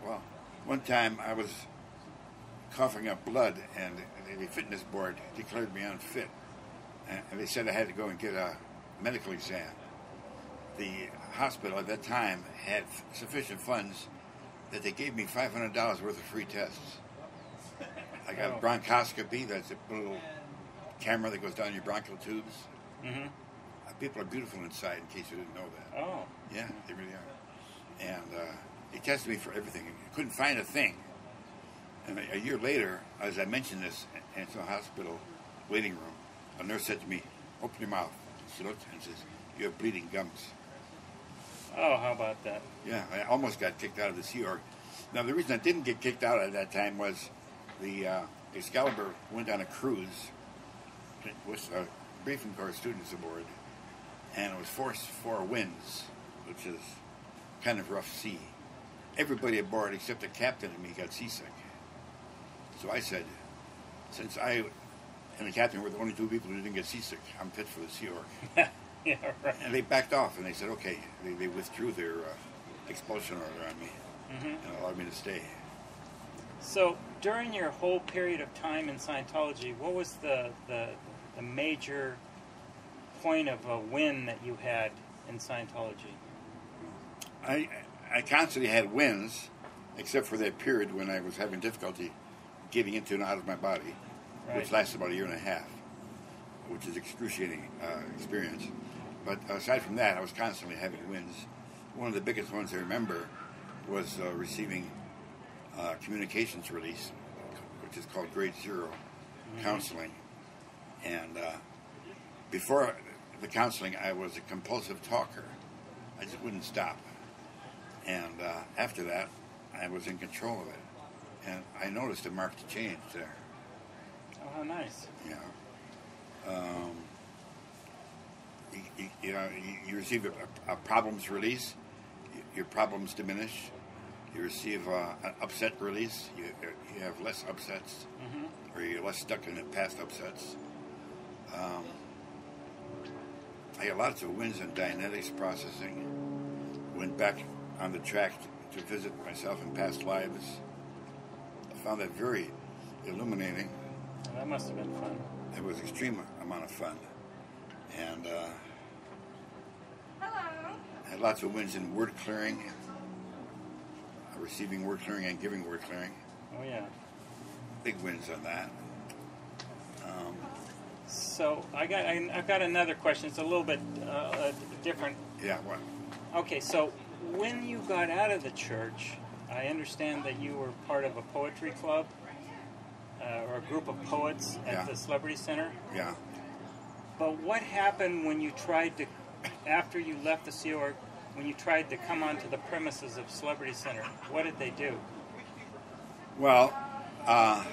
Well, one time I was coughing up blood, and the fitness board declared me unfit, and they said I had to go and get a medical exam. The hospital at that time had sufficient funds that they gave me $500 worth of free tests. I got a bronchoscopy. That's a little camera that goes down your bronchial tubes. Mm-hmm. People are beautiful inside, in case you didn't know that. Oh. Yeah, they really are. And they tested me for everything. I couldn't find a thing. And a year later, as I mentioned this in the hospital waiting room, a nurse said to me, "Open your mouth." She looked and says, "You have bleeding gums." Oh, how about that? Yeah, I almost got kicked out of the Sea Org. Now, the reason I didn't get kicked out at that time was the Excalibur went on a cruise with a briefing corps students aboard, and it was force 4 winds, which is kind of rough sea. Everybody aboard except the captain and me got seasick. So I said, since I and the captain were the only 2 people who didn't get seasick, I'm fit for the Sea Org. Yeah, right. And they backed off, and they said, okay. They withdrew their expulsion order on me and allowed me to stay. So during your whole period of time in Scientology, what was the major point of a win that you had in Scientology? I constantly had wins, except for that period when I was having difficulty getting into and out of my body, which lasted about a year and a half, which is excruciating experience. But aside from that, I was constantly having wins. One of the biggest ones I remember was receiving communications release, which is called Grade 0 counseling. And before the counseling, I was a compulsive talker. I just wouldn't stop. And after that, I was in control of it. And I noticed a marked change there. Oh, how nice. Yeah. You receive a problems release, your problems diminish. You receive an upset release, you have less upsets, or you're less stuck in the past upsets. I got lots of wins in Dianetics processing. Went back on the track to visit myself in past lives. I found that very illuminating. Well, that must have been fun. It was an extreme amount of fun. And I had lots of wins in word clearing, receiving word clearing and giving word clearing. Oh, yeah. Big wins on that. So I've got another question. It's a little bit different. Yeah, what? Okay, so when you got out of the church, I understand that you were part of a poetry club or a group of poets at the Celebrity Center. Yeah. But what happened when you tried to, after you left the Sea Org, when you tried to come onto the premises of Celebrity Center? What did they do? Well, I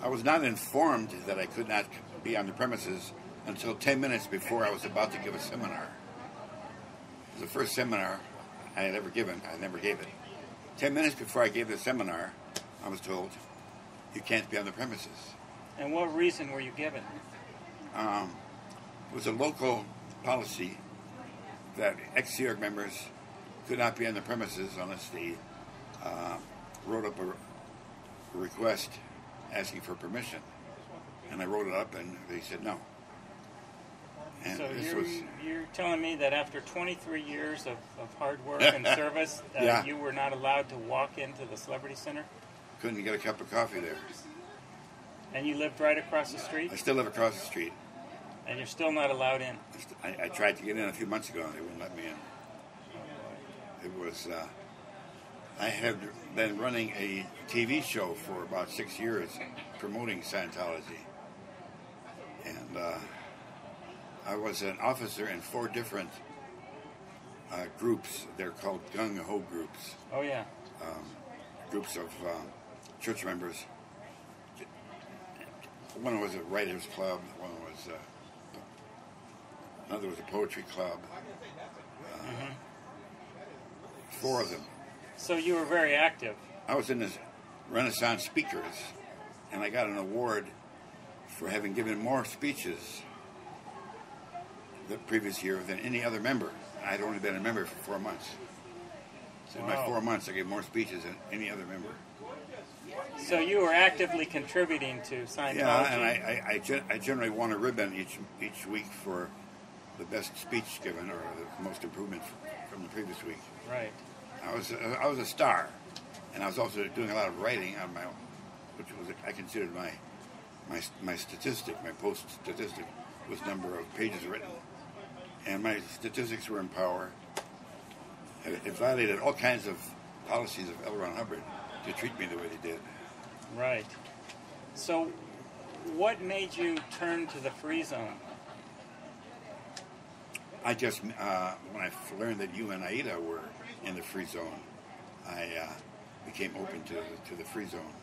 was not informed that I could not be on the premises until 10 minutes before I was about to give a seminar. It was the first seminar I had ever given. I never gave it. 10 minutes before I gave the seminar, I was told, you can't be on the premises. And what reason were you given? It was a local policy that ex-Sea Org members could not be on the premises unless they wrote up a request asking for permission. And I wrote it up, and they said no. And so this you're telling me that after 23 years of hard work and service, you were not allowed to walk into the Celebrity Center? Couldn't get a cup of coffee there. And you lived right across the street? I still live across the street. And you're still not allowed in? I tried to get in a few months ago, and they wouldn't let me in. It was... I had been running a TV show for about 6 years promoting Scientology. And I was an officer in 4 different groups. They're called gung-ho groups. Oh, yeah. Groups of church members. One was a writers' club. One was... another was a poetry club. 4 of them. So you were very active. I was in this Renaissance Speakers, and I got an award for having given more speeches the previous year than any other member. I'd only been a member for 4 months. In my 4 months, I gave more speeches than any other member. So you were actively contributing to Scientology. Yeah, and I generally won a ribbon each week for the best speech given or the most improvement from the previous week. Right. I was a star, and I was also doing a lot of writing on my own, which was I considered my statistic, my post statistic was number of pages written, and my statistics were in power. It violated all kinds of policies of L. Ron Hubbard to treat me the way they did. Right. So, what made you turn to the free zone? I just, when I learned that you and Aida were in the free zone, I became open to the free zone.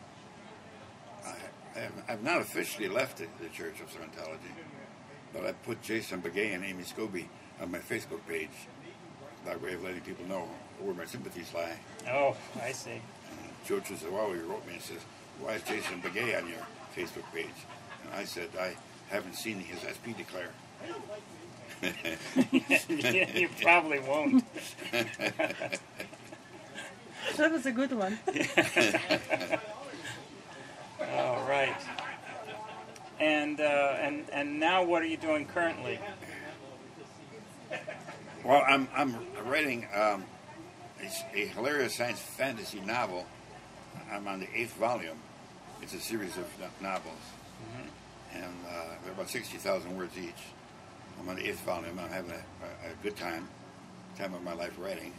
I've not officially left the Church of Scientology, but I put Jason Begay and Amy Scobie on my Facebook page by way of letting people know where my sympathies lie. Oh, I see. Joe Chizawawi wrote me and says, "Why is Jason Begay on your Facebook page?" And I said, "I haven't seen his SP declare." You probably won't. That was a good one. All right. And now what are you doing currently? Well, I'm writing a hilarious science fantasy novel. I'm on the 8th volume. It's a series of novels, and they're about 60,000 words each. I'm on the 8th volume. I'm having a good time of my life writing,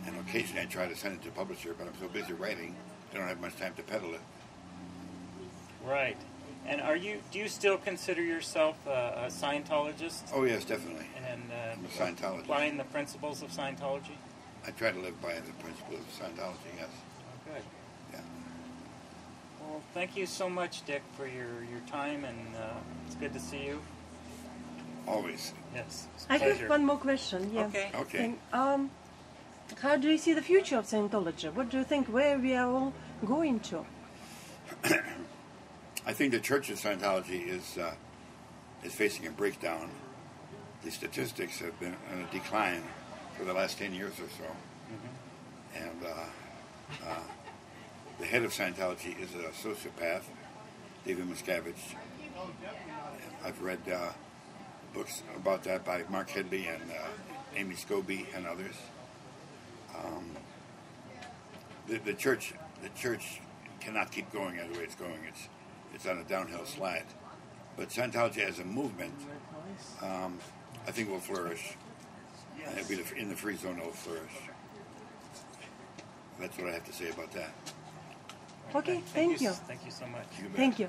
and occasionally I try to send it to a publisher, but I'm so busy writing, I don't have much time to peddle it. Right. And do you still consider yourself a Scientologist? Oh yes, definitely. And I'm a Scientologist. Applying the principles of Scientology? I try to live by the principles of Scientology, yes. Oh, good. Yeah. Well, thank you so much, Dick, for your time, and it's good to see you. Always. Yes. I have one more question. Yeah. Okay. Okay. How do you see the future of Scientology? What do you think? Where we are all going to? I think the Church of Scientology is facing a breakdown. The statistics have been on a decline for the last 10 years or so. And the head of Scientology is a sociopath, David Miscavige. I've read books about that by Mark Headley and Amy Scobie and others. The church cannot keep going the way it's going. It's on a downhill slide. But Scientology as a movement, I think will flourish. And it'll be in the free zone, it'll flourish. That's what I have to say about that. Okay, thank you. Thank you so much. You bet. Thank you.